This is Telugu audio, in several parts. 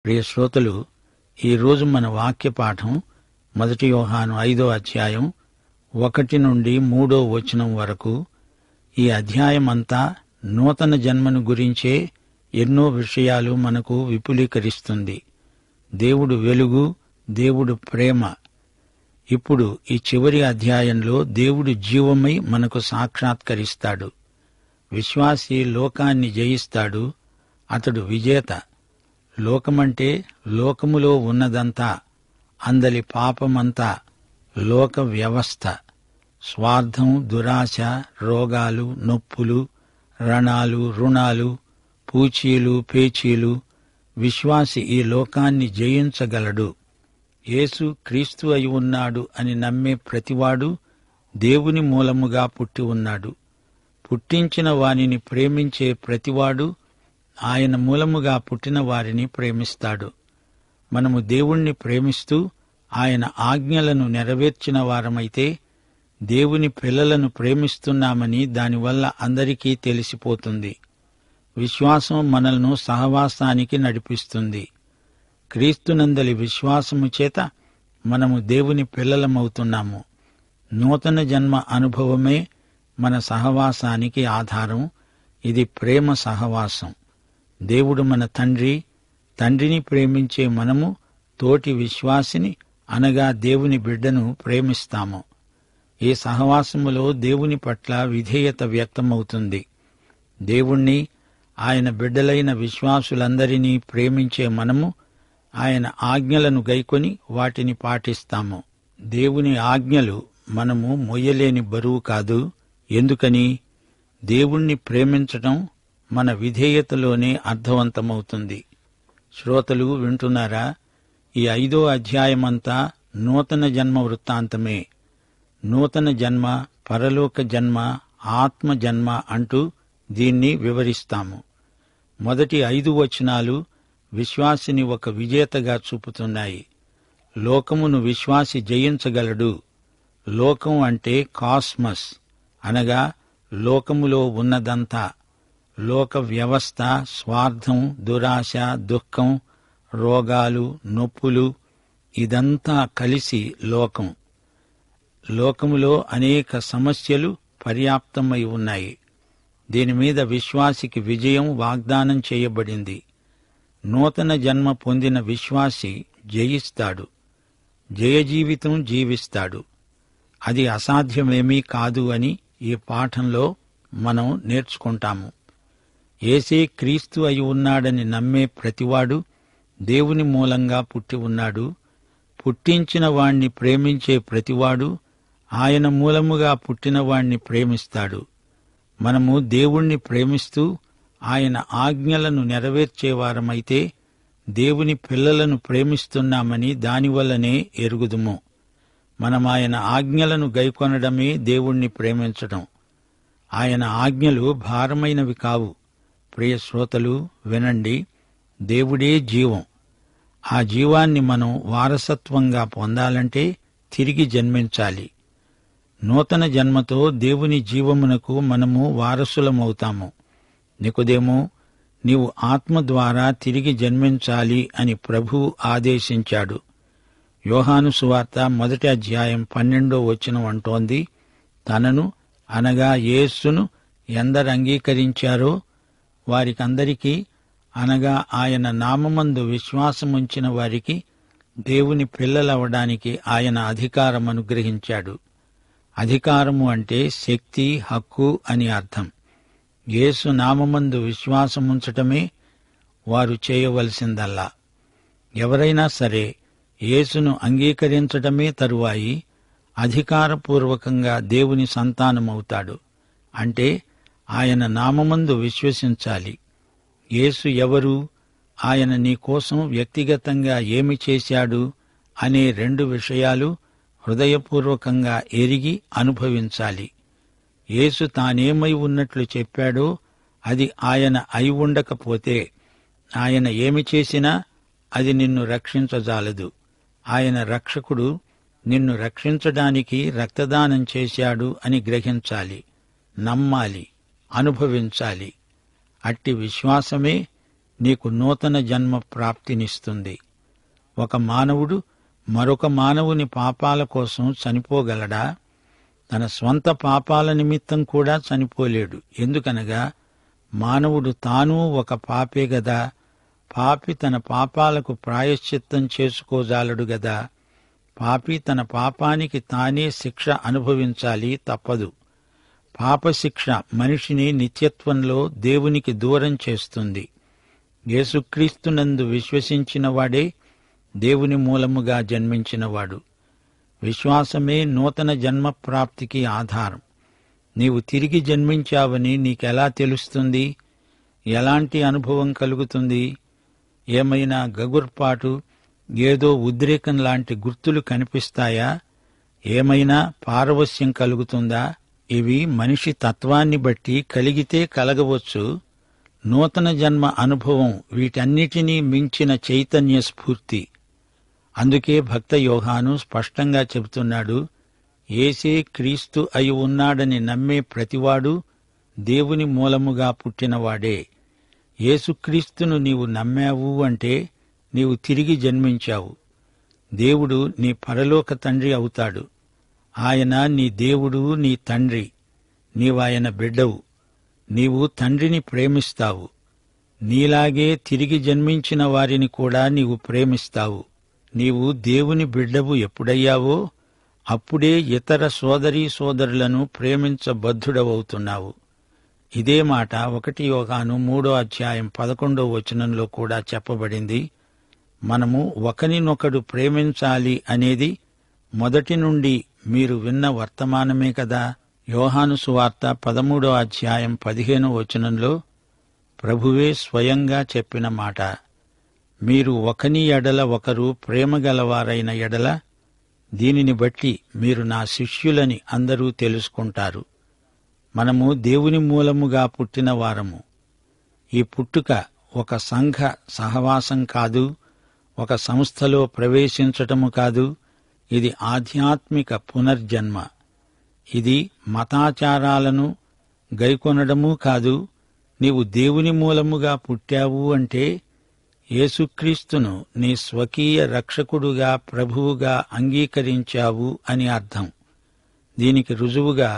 ప్రియ శ్రోతలు, ఈరోజు మన వాక్య పాఠం 1 యోహాను 5వ అధ్యాయం 1 నుండి 3వ వచనం వరకు. ఈ అధ్యాయమంతా నూతన జన్మను గురించే ఎన్నో విషయాలు మనకు విపులీకరిస్తుంది. దేవుడు వెలుగు, దేవుడు ప్రేమ. ఇప్పుడు ఈ చివరి అధ్యాయంలో దేవుడు జీవమై మనకు సాక్షాత్కరిస్తాడు. విశ్వాసి లోకాన్ని జయిస్తాడు. అతడు విజేత. లోకమంటే లోకములో ఉన్నదంతా, అందలి పాపమంతా, లోక వ్యవస్థ, స్వార్థం, దురాశ, రోగాలు, నొప్పులు, రణాలు, రుణాలు, పూచీలు, పేచీలు. విశ్వాసి ఈ లోకాన్ని జయించగలడు. యేసు క్రీస్తు అయి ఉన్నాడు అని నమ్మే ప్రతివాడు దేవుని మూలముగా పుట్టి ఉన్నాడు. పుట్టించిన వానిని ప్రేమించే ప్రతివాడు ఆయన మూలముగా పుట్టిన వారిని ప్రేమిస్తాడు. మనము దేవుణ్ణి ప్రేమిస్తూ ఆయన ఆజ్ఞలను నెరవేర్చిన వారమైతే దేవుని పిల్లలను ప్రేమిస్తున్నామని దానివల్ల అందరికీ తెలిసిపోతుంది. విశ్వాసం మనల్ని సహవాసానికి నడిపిస్తుంది. క్రీస్తునందలి విశ్వాసము చేత మనము దేవుని పిల్లలమవుతున్నాము. నూతన జన్మ అనుభవమే మన సహవాసానికి ఆధారం. ఇది ప్రేమ సహవాసం. దేవుడు మన తండ్రి. తండ్రిని ప్రేమించే మనము తోటి విశ్వాసిని అనగా దేవుని బిడ్డను ప్రేమిస్తాము. ఈ సహవాసములో దేవుని పట్ల విధేయత వ్యక్తమవుతుంది. దేవుణ్ణి, ఆయన బిడ్డలైన విశ్వాసులందరినీ ప్రేమించే మనము ఆయన ఆజ్ఞలను గైకొని వాటిని పాటిస్తాము. దేవుని ఆజ్ఞలు మనము మొయ్యలేని బరువు కాదు. ఎందుకని? దేవుణ్ణి ప్రేమించటం మన విధేయతలోనే అర్థవంతమవుతుంది. శ్రోతలు వింటున్నారా? ఈ 5వ అధ్యాయమంతా నూతన జన్మ వృత్తాంతమే. నూతన జన్మ, పరలోక జన్మ, ఆత్మ జన్మ అంటూ దీన్ని వివరిస్తాము. మొదటి 5 వచనాలు విశ్వాసిని ఒక విజేతగా చూపుతున్నాయి. లోకమును విశ్వాసి జయించగలడు. లోకం అంటే కాస్మస్, అనగా లోకములో ఉన్నదంతా. లోక వ్యవస్థ, స్వార్థం, దురాశ, దుఃఖం, రోగాలు, నొప్పులు, ఇదంతా కలిసి లోకం. లోకములో అనేక సమస్యలు పర్యాప్తమై ఉన్నాయి. దీనిమీద విశ్వాసికి విజయం వాగ్దానం చేయబడింది. నూతన జన్మ పొందిన విశ్వాసి జయిస్తాడు. జయజీవితం జీవిస్తాడు. అది అసాధ్యమేమీ కాదు అని ఈ పాఠంలో మనం నేర్చుకుంటాము. యేసే క్రీస్తు అయి ఉన్నాడని నమ్మే ప్రతివాడు దేవుని మూలంగా పుట్టి ఉన్నాడు. పుట్టించిన వాణ్ణి ప్రేమించే ప్రతివాడు ఆయన మూలముగా పుట్టిన వాణ్ణి ప్రేమిస్తాడు. మనము దేవుణ్ణి ప్రేమిస్తూ ఆయన ఆజ్ఞలను నెరవేర్చేవారమైతే దేవుని పిల్లలను ప్రేమిస్తున్నామని దానివల్లనే ఎరుగుదుము. మనం ఆయన ఆజ్ఞలను గైకొనడమే దేవుణ్ణి ప్రేమించడం. ఆయన ఆజ్ఞలు భారమైనవి కావు. ప్రియ శ్రోతలు వినండి. దేవుడే జీవం. ఆ జీవాన్ని మనం వారసత్వంగా పొందాలంటే తిరిగి జన్మించాలి. నూతన జన్మతో దేవుని జీవమునకు మనము వారసులమవుతాము. నికోదేమో, నీవు ఆత్మ ద్వారా తిరిగి జన్మించాలి అని ప్రభువు ఆదేశించాడు. యోహాను సువార్త 1వ అధ్యాయం 12వ వచనం అంటోంది, తనను అనగా యేసును ఎందరు అంగీకరించారో వారికందరికీ, అనగా ఆయన నామమందు విశ్వాసముంచిన వారికి దేవుని పిల్లలవడానికి ఆయన అధికారం అనుగ్రహించాడు. అధికారము అంటే శక్తి, హక్కు అని అర్థం. యేసు నామమందు విశ్వాసముంచటమే వారు చేయవలసిందల్లా. ఎవరైనా సరే యేసును అంగీకరించటమే తరువాయి అధికారపూర్వకంగా దేవుని సంతానమవుతాడు. అంటే ఆయన నామమందు విశ్వసించాలి. యేసు ఎవరు, ఆయన నీకోసం వ్యక్తిగతంగా ఏమి చేశాడు అనే 2 విషయాలు హృదయపూర్వకంగా ఎరిగి అనుభవించాలి. యేసు తానేమై ఉన్నట్లు చెప్పాడో అది ఆయన అయి ఉండకపోతే ఆయన ఏమి చేసినా అది నిన్ను రక్షించజాలదు. ఆయన రక్షకుడు నిన్ను రక్షించడానికి రక్తదానం చేశాడు అని గ్రహించాలి, నమ్మాలి, అనుభవించాలి. అట్టి విశ్వాసమే నీకు నూతన జన్మ ప్రాప్తినిస్తుంది. ఒక మానవుడు మరొక మానవుని పాపాల కోసం చనిపోగలడా? తన స్వంత పాపాల నిమిత్తం కూడా చనిపోలేడు. ఎందుకనగా మానవుడు తాను ఒక పాపే గదా. పాపి తన పాపాలకు ప్రాయశ్చిత్తం చేసుకోజాలడు గదా. పాపి తన పాపానికి తానే శిక్ష అనుభవించాలి, తప్పదు. పాపశిక్ష మనిషిని నిత్యత్వంలో దేవునికి దూరం చేస్తుంది. యేసుక్రీస్తునందు విశ్వసించిన వాడే దేవుని మూలముగా జన్మించినవాడు. విశ్వాసమే నూతన జన్మ ప్రాప్తికి ఆధారం. నీవు తిరిగి జన్మించావని నీకెలా తెలుస్తుంది? ఎలాంటి అనుభవం కలుగుతుంది? ఏమైనా గగుర్పాటు, ఏదో ఉద్రేకం లాంటి గుర్తులు కనిపిస్తాయా? ఏమైనా పారవస్యం కలుగుతుందా? ఇవి మనిషి తత్వాన్ని బట్టి కలిగితే కలగవచ్చు. నూతన జన్మ అనుభవం వీటన్నిటినీ మించిన చైతన్య స్ఫూర్తి. అందుకే భక్త యోహాను స్పష్టంగా చెబుతున్నాడు, యేసే క్రీస్తు అయి ఉన్నాడని నమ్మే ప్రతివాడు దేవుని మూలముగా పుట్టినవాడే. యేసుక్రీస్తును నీవు నమ్మావు అంటే నీవు తిరిగి జన్మించావు. దేవుడు నీ పరలోక తండ్రి అవుతాడు. ఆయన నీ దేవుడు, నీ తండ్రి. నీవాయన బిడ్డవు. నీవు తండ్రిని ప్రేమిస్తావు. నీలాగే తిరిగి జన్మించిన వారిని కూడా నీవు ప్రేమిస్తావు. నీవు దేవుని బిడ్డవు ఎప్పుడయ్యావో అప్పుడే ఇతర సోదరీ సోదరులను ప్రేమించబద్ధుడవవుతున్నావు. ఇదే మాట 1 యోహాను 3:11 కూడా చెప్పబడింది. మనము ఒకరినొకడు ప్రేమించాలి అనేది మొదటి నుండి మీరు విన్న వర్తమానమే కదా. యోహాను సువార్త 13:15 ప్రభువే స్వయంగా చెప్పిన మాట. మీరు ఒకని ఎడల ఒకరు ప్రేమగలవారైన ఎడల దీనిని బట్టి మీరు నా శిష్యులని అందరూ తెలుసుకుంటారు. మనము దేవుని మూలముగా పుట్టిన వారము. ఈ పుట్టుక ఒక సంఘ సహవాసం కాదు, ఒక సంస్థలో ప్రవేశించటము కాదు. ఇది ఆధ్యాత్మిక పునర్జన్మ. ఇది మతాచారాలను గైకొనడమూ కాదు. నీవు దేవుని మూలముగా పుట్టావు అంటే యేసుక్రీస్తును నీ స్వకీయ రక్షకుడుగా, ప్రభువుగా అంగీకరించావు అని అర్థం. దీనికి రుజువుగా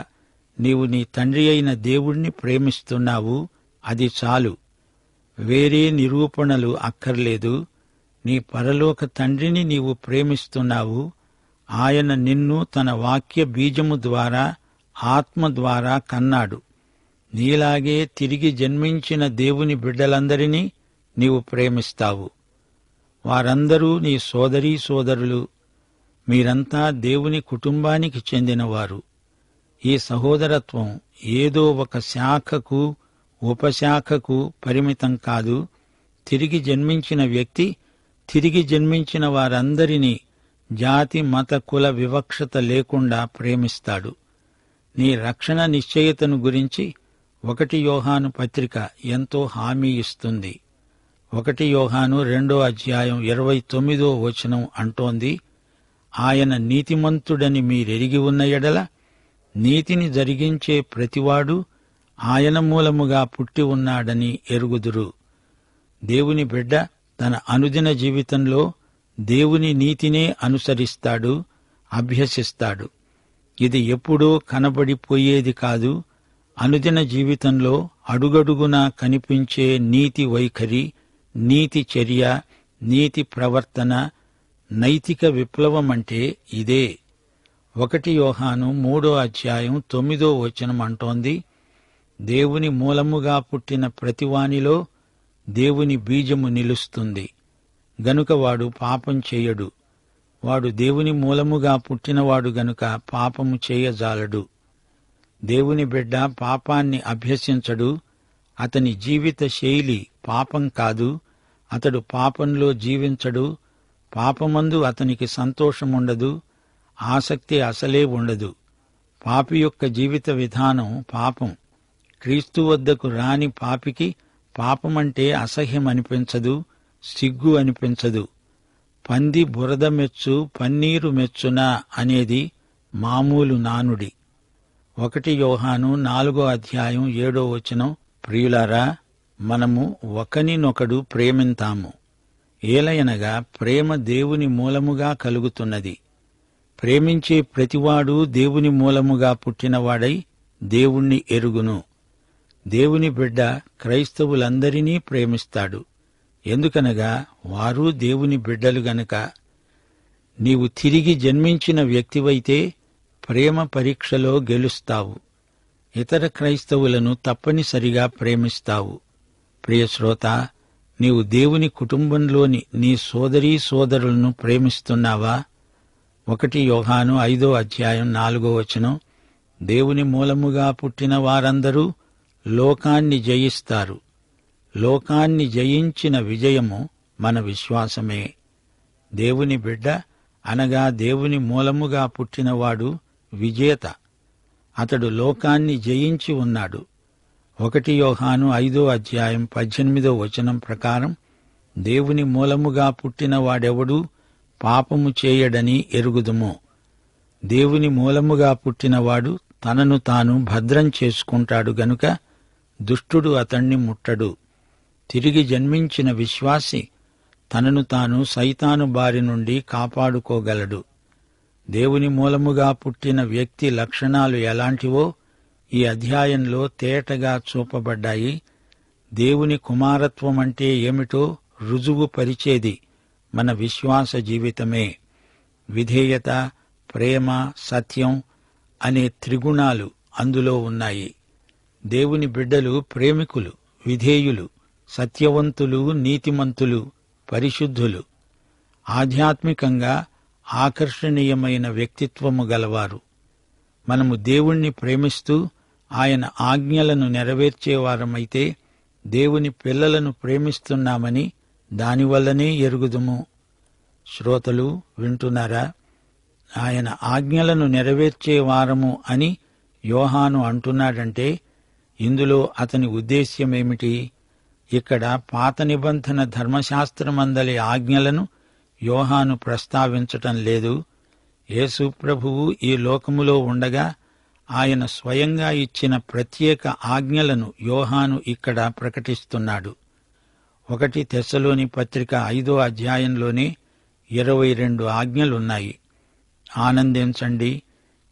నీవు నీ తండ్రి అయిన దేవుణ్ణి ప్రేమిస్తున్నావు. అది చాలు. వేరే నిరూపణలు అక్కర్లేదు. నీ పరలోక తండ్రిని నీవు ప్రేమిస్తున్నావు. ఆయన నిన్ను తన వాక్య బీజము ద్వారా, ఆత్మ ద్వారా కన్నాడు. నీలాగే తిరిగి జన్మించిన దేవుని బిడ్డలందరినీ నీవు ప్రేమిస్తావు. వారందరూ నీ సోదరీ సోదరులు. మీరంతా దేవుని కుటుంబానికి చెందినవారు. ఈ సహోదరత్వం ఏదో ఒక శాఖకు, ఉపశాఖకు పరిమితం కాదు. తిరిగి జన్మించిన వ్యక్తి తిరిగి జన్మించిన వారందరినీ జాతి, మత, కుల వివక్షత లేకుండా ప్రేమిస్తాడు. నీ రక్షణ నిశ్చయతను గురించి 1 యోహాను పత్రిక ఎంతో హామీ ఇస్తుంది. 1 యోహాను 2:29 అంటోంది, ఆయన నీతిమంతుడని మీరెరిగి ఉన్న ఎడల నీతిని జరిగించే ప్రతివాడు ఆయన మూలముగా పుట్టి ఉన్నాడని ఎరుగుదురు. దేవుని బిడ్డ తన అనుదిన జీవితంలో దేవుని నీతినే అనుసరిస్తాడు, అభ్యసిస్తాడు. ఇది ఎప్పుడో కనబడిపోయేది కాదు. అనుదిన జీవితంలో అడుగడుగునా కనిపించే నీతి వైఖరి, నీతి చర్య, నీతి ప్రవర్తన, నైతిక విప్లవమంటే ఇదే. 1 యోహాను 3:9 అంటోంది, దేవుని మూలముగా పుట్టిన ప్రతివానిలో దేవుని బీజము నిలుస్తుంది. గనుక వాడు పాపం చేయడు. వాడు దేవుని మూలముగా పుట్టినవాడు గనుక పాపము చేయజాలడు. దేవుని బిడ్డ పాపాన్ని అభ్యసించడు. అతని జీవిత శైలి పాపం కాదు. అతడు పాపంలో జీవించడు. పాపమందు అతనికి సంతోషముండదు, ఆసక్తి అసలే ఉండదు. పాపి యొక్క జీవిత విధానం పాపం. క్రీస్తు వద్దకు రాని పాపికి పాపమంటే అసహ్యమనిపించదు, సిగ్గు అనిపించదు. పంది బురద మెచ్చు, పన్నీరు మెచ్చునా అనేది మామూలు నానుడి. 1 యోహాను 4:7 ప్రియులారా, మనము ఒకనినొకడు ప్రేమింతాము. ఏలయనగా ప్రేమ దేవుని మూలముగా కలుగుతున్నది. ప్రేమించే ప్రతివాడు దేవుని మూలముగా పుట్టినవాడై దేవుణ్ణి ఎరుగును. దేవుని బిడ్డ క్రైస్తవులందరినీ ప్రేమిస్తాడు. ఎందుకనగా వారు దేవుని బిడ్డలు గనుక. నీవు తిరిగి జన్మించిన వ్యక్తివైతే ప్రేమ పరీక్షలో గెలుస్తావు. ఇతర క్రైస్తవులను తప్పనిసరిగా ప్రేమిస్తావు. ప్రియశ్రోత, నీవు దేవుని కుటుంబంలోని నీ సోదరీ సోదరులను ప్రేమిస్తున్నావా? 1 యోహాను 5:4 దేవుని మూలముగా పుట్టిన వారందరూ లోకాన్ని జయిస్తారు. లోకాన్ని జయించిన విజయము మన విశ్వాసమే. దేవుని బిడ్డ అనగా దేవుని మూలముగా పుట్టినవాడు విజేత. అతడు లోకాన్ని జయించి ఉన్నాడు. 1 యోహాను 5:18 ప్రకారం దేవుని మూలముగా పుట్టినవాడెవడూ పాపము చేయడని ఎరుగుదుము. దేవుని మూలముగా పుట్టినవాడు తనను తాను భద్రం చేసుకుంటాడు గనుక దుష్టుడు అతణ్ణి ముట్టడు. తిరిగి జన్మించిన విశ్వాసి తనను తాను సైతాను బారి నుండి కాపాడుకోగలడు. దేవుని మూలముగా పుట్టిన వ్యక్తి లక్షణాలు ఎలాంటివో ఈ అధ్యాయంలో తేటగా చూపబడ్డాయి. దేవుని కుమారత్వమంటే ఏమిటో రుజువు పరిచేది మన విశ్వాస జీవితమే. విధేయత, ప్రేమ, సత్యం అనే త్రిగుణాలు అందులో ఉన్నాయి. దేవుని బిడ్డలు ప్రేమికులు, విధేయులు, సత్యవంతులు, నీతిమంతులు, పరిశుద్ధులు, ఆధ్యాత్మికంగా ఆకర్షణీయమైన వ్యక్తిత్వము గలవారు. మనము దేవుణ్ణి ప్రేమిస్తూ ఆయన ఆజ్ఞలను నెరవేర్చేవారమైతే దేవుని పిల్లలను ప్రేమిస్తున్నామని దానివల్లనే ఎరుగుదుము. శ్రోతలు వింటున్నారా? ఆయన ఆజ్ఞలను నెరవేర్చేవారము అని యోహాను అంటున్నాడంటే ఇందులో అతని ఉద్దేశ్యమేమిటి? ఇక్కడ పాత నిబంధన ధర్మశాస్త్రమందలి ఆజ్ఞలను యోహాను ప్రస్తావించటం లేదు. యేసు ప్రభువు ఈ లోకములో ఉండగా ఆయన స్వయంగా ఇచ్చిన ప్రత్యేక ఆజ్ఞలను యోహాను ఇక్కడ ప్రకటిస్తున్నాడు. 1 తెస్సలోని పత్రిక 5 22 ఆజ్ఞలున్నాయి. ఆనందించండి,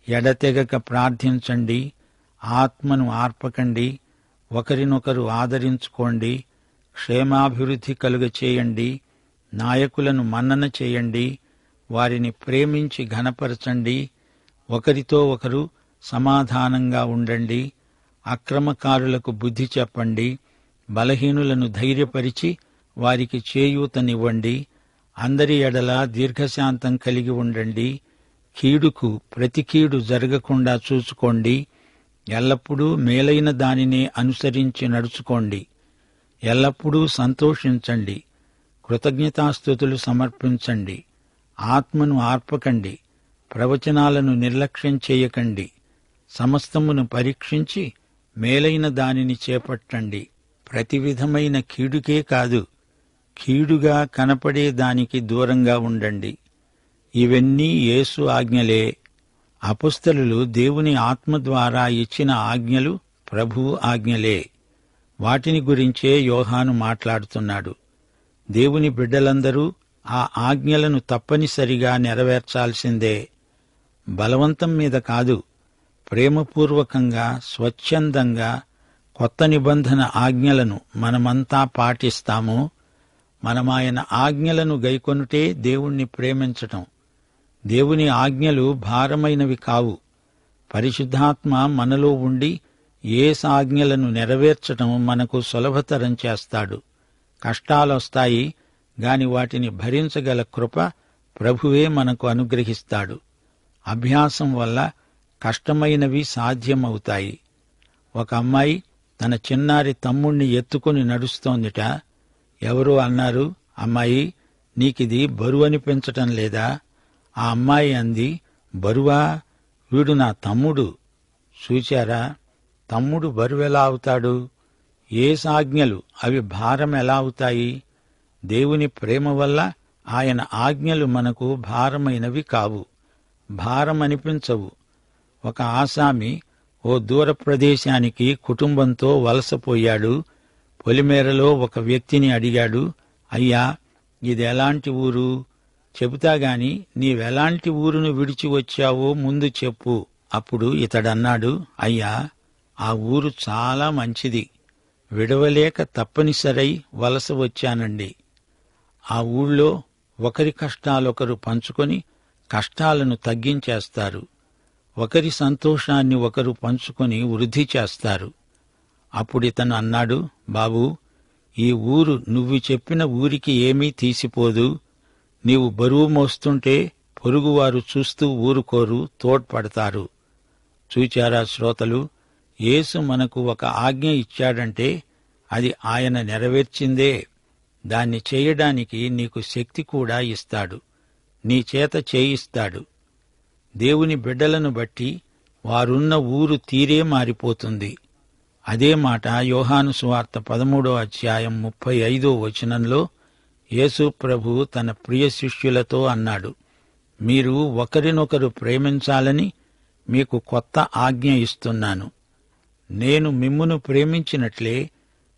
ఎడతెగక ప్రార్థించండి, ఆత్మను ఆర్పకండి, ఒకరినొకరు ఆదరించుకోండి, క్షేమాభివృద్ధి కలుగచేయండి, నాయకులను మన్నన చేయండి, వారిని ప్రేమించి ఘనపరచండి, ఒకరితో ఒకరు సమాధానంగా ఉండండి, అక్రమకారులకు బుద్ధి చెప్పండి, బలహీనులను ధైర్యపరిచి వారికి చేయూతనివ్వండి, అందరి ఎడల దీర్ఘశాంతం కలిగి ఉండండి, కీడుకు ప్రతి కీడు జరగకుండా చూసుకోండి, ఎల్లప్పుడూ మేలైన దానినే అనుసరించి నడుచుకోండి, ఎల్లప్పుడూ సంతోషించండి, కృతజ్ఞతాస్తుతులు సమర్పించండి, ఆత్మను ఆర్పకండి, ప్రవచనాలను నిర్లక్ష్యం చేయకండి, సమస్తమును పరీక్షించి మేలైన దానిని చేపట్టండి. ప్రతి విధమైన కీడుకే కాదు, కీడుగా కనపడే దానికి దూరంగా ఉండండి. ఇవన్నీ యేసు ఆజ్ఞలే. అపొస్తలులు దేవుని ఆత్మ ద్వారా ఇచ్చిన ఆజ్ఞలు ప్రభువు ఆజ్ఞలే. వాటిని గురించే యోహాను మాట్లాడుతున్నాడు. దేవుని బిడ్డలందరూ ఆ ఆజ్ఞలను తప్పనిసరిగా నెరవేర్చాల్సిందే. బలవంతం మీద కాదు, ప్రేమపూర్వకంగా, స్వచ్ఛందంగా కొత్త నిబంధన ఆజ్ఞలను మనమంతా పాటిస్తాము. మనమాయన ఆజ్ఞలను గైకొనుటే దేవుణ్ణి ప్రేమించటం. దేవుని ఆజ్ఞలు భారమైనవి కావు. పరిశుద్ధాత్మ మనలో ఉండి యేసాజ్ఞలను నెరవేర్చటం మనకు సులభతరం చేస్తాడు. కష్టాలొస్తాయి గాని వాటిని భరించగల కృప ప్రభువే మనకు అనుగ్రహిస్తాడు. అభ్యాసం వల్ల కష్టమైనవి సాధ్యమవుతాయి. ఒక అమ్మాయి తన చిన్నారి తమ్ముణ్ణి ఎత్తుకుని నడుస్తోందిట. ఎవరో అన్నారు, అమ్మాయి, నీకిది బరువనిపించటం లేదా? ఆ అమ్మాయి అంది, బరువా? వీడు నా తమ్ముడు. చూచారా, తమ్ముడు బరువెలా అవుతాడు? యేసాజ్ఞలు అవి భారం ఎలా అవుతాయి? దేవుని ప్రేమ వల్ల ఆయన ఆజ్ఞలు మనకు భారమైనవి కావు, భారమనిపించవు. ఒక ఆసామి ఓ దూర ప్రదేశానికి కుటుంబంతో వలసపోయాడు. పొలిమేరలో ఒక వ్యక్తిని అడిగాడు, అయ్యా, ఇది ఎలాంటి ఊరు? చెబుతాగాని నీవెలాంటి ఊరును విడిచి వచ్చావో ముందు చెప్పు. అప్పుడు ఇతడన్నాడు, అయ్యా, ఆ ఊరు చాలా మంచిది, విడవలేక తప్పనిసరై వలస వచ్చానండి. ఆ ఊళ్ళో ఒకరి కష్టాలొకరు పంచుకొని కష్టాలను తగ్గించేస్తారు, ఒకరి సంతోషాన్ని ఒకరు పంచుకొని వృద్ధి చేస్తారు. అప్పుడితను అన్నాడు, బాబూ, ఈ ఊరు నువ్వు చెప్పిన ఊరికి ఏమీ తీసిపోదు. నీవు బరువు మోస్తుంటే పొరుగువారు చూస్తూ ఊరుకోరు, తోడ్పడతారు. చూచారా శ్రోతలు, యేసు మనకు ఒక ఆజ్ఞ ఇచ్చాడంటే అది ఆయన నెరవేర్చిందే. దాన్ని చేయడానికి నీకు శక్తి కూడా ఇస్తాడు, నీ చేత చేయిస్తాడు. దేవుని బిడ్డలను బట్టి వారున్న ఊరు తీరే మారిపోతుంది. అదే మాట యోహాను సువార్త 13వ అధ్యాయం 35వ వచనంలో యేసు ప్రభు తన ప్రియ శిష్యులతో అన్నాడు, మీరు ఒకరినొకరు ప్రేమించాలని మీకు కొత్త ఆజ్ఞ ఇస్తున్నాను. నేను మిమ్మును ప్రేమించినట్లే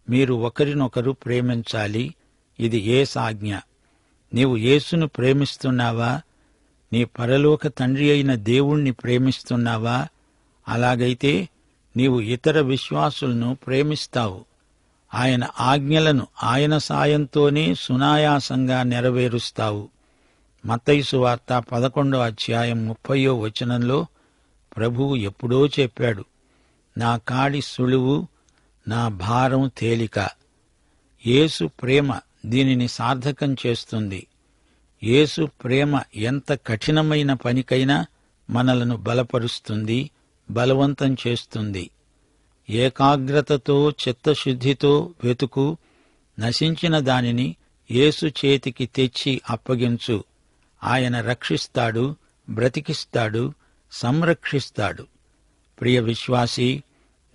మీరు ఒకరినొకరు ప్రేమించాలి. ఇది యేసాజ్ఞ. నీవు యేసును ప్రేమిస్తున్నావా? నీ పరలోక తండ్రి అయిన దేవుణ్ణి ప్రేమిస్తున్నావా? అలాగైతే నీవు ఇతర విశ్వాసులను ప్రేమిస్తావు. ఆయన ఆజ్ఞలను ఆయన సాయంతోనే సునాయాసంగా నెరవేరుస్తావు. మత్తయి సువార్త 11వ అధ్యాయం 30వ వచనంలో ప్రభువు ఎప్పుడో చెప్పాడు, నా కాడి సులువు, నా భారం తేలిక. యేసు ప్రేమ దీనిని సార్థకం చేస్తుంది. యేసు ప్రేమ ఎంత కఠినమైన పనికైనా మనలను బలపరుస్తుంది, బలవంతం చేస్తుంది. ఏకాగ్రతతో చిత్తశుద్ధితో వెతుకు, నశించిన దానిని యేసు చేతికి తెచ్చి అప్పగించు. ఆయన రక్షిస్తాడు, బ్రతికిస్తాడు, సంరక్షిస్తాడు. ప్రియ విశ్వాసీ,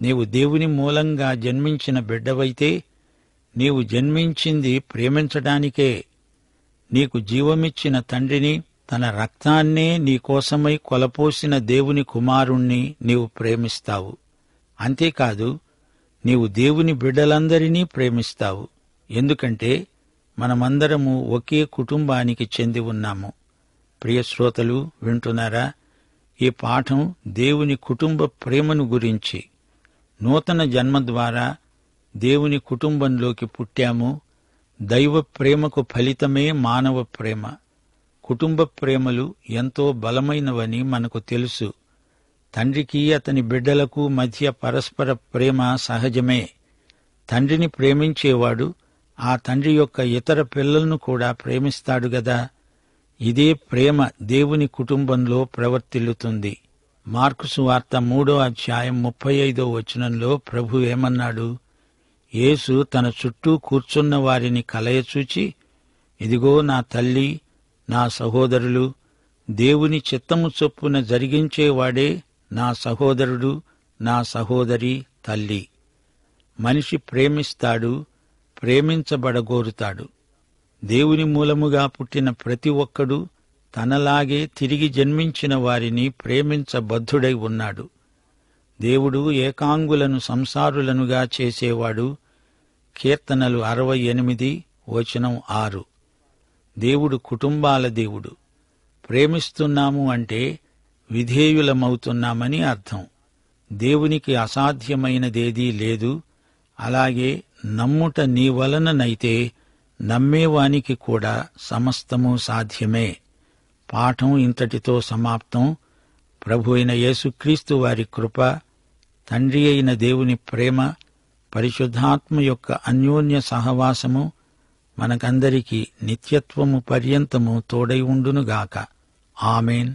నీవు దేవుని మూలంగా జన్మించిన బిడ్డవైతే నీవు జన్మించింది ప్రేమించడానికే. నీకు జీవమిచ్చిన తండ్రిని, తన రక్తాన్నే నీకోసమై కొలపోసిన దేవుని కుమారుణ్ణి నీవు ప్రేమిస్తావు. అంతేకాదు, నీవు దేవుని బిడ్డలందరినీ ప్రేమిస్తావు. ఎందుకంటే మనమందరము ఒకే కుటుంబానికి చెంది ఉన్నాము. ప్రియ శ్రోతలు, వింటున్నారా? ఈ పాఠం దేవుని కుటుంబ ప్రేమను గురించి. నూతన జన్మ ద్వారా దేవుని కుటుంబంలోకి పుట్టాము. దైవ ప్రేమకు ఫలితమే మానవ ప్రేమ. కుటుంబ ప్రేమలు ఎంతో బలమైనవని మనకు తెలుసు. తండ్రికి అతని బిడ్డలకు మధ్య పరస్పర ప్రేమ సహజమే. తండ్రిని ప్రేమించేవాడు ఆ తండ్రి యొక్క ఇతర పిల్లలను కూడా ప్రేమిస్తాడు గదా. ఇదే ప్రేమ దేవుని కుటుంబంలో ప్రవర్తిల్లుతుంది. మార్కు సువార్త 3వ అధ్యాయం 35వ వచనంలో ప్రభు ఏమన్నాడు? యేసు తన చుట్టూ కూర్చున్న వారిని కలయచూచి, ఇదిగో నా తల్లి, నా సహోదరులు, దేవుని చిత్తము చొప్పున జరిగించేవాడే నా సహోదరుడు, నా సహోదరి, తల్లి. మనిషి ప్రేమిస్తాడు, ప్రేమించబడగోరుతాడు. దేవుని మూలముగా పుట్టిన ప్రతి ఒక్కడూ తనలాగే తిరిగి జన్మించిన వారిని ప్రేమించబద్ధుడై ఉన్నాడు. దేవుడు ఏకాంగులను సంసారులనుగా చేసేవాడు. కీర్తనలు 68 వచనం 6. దేవుడు కుటుంబాల దేవుడు. ప్రేమిస్తున్నాము అంటే విధేయులమవుతున్నామని అర్థం. దేవునికి అసాధ్యమైనదేదీ లేదు. అలాగే నమ్ముట నీ వలననైతే నమ్మేవానికి కూడా సమస్తము సాధ్యమే. పాఠం ఇంతటితో సమాప్తం. ప్రభు అయిన యేసుక్రీస్తు వారి కృప, తండ్రి అయిన దేవుని ప్రేమ, పరిశుద్ధాత్మ యొక్క అన్యోన్య సహవాసము మనకందరికీ నిత్యత్వము పర్యంతము తోడై ఉండునుగాక. ఆమేన్.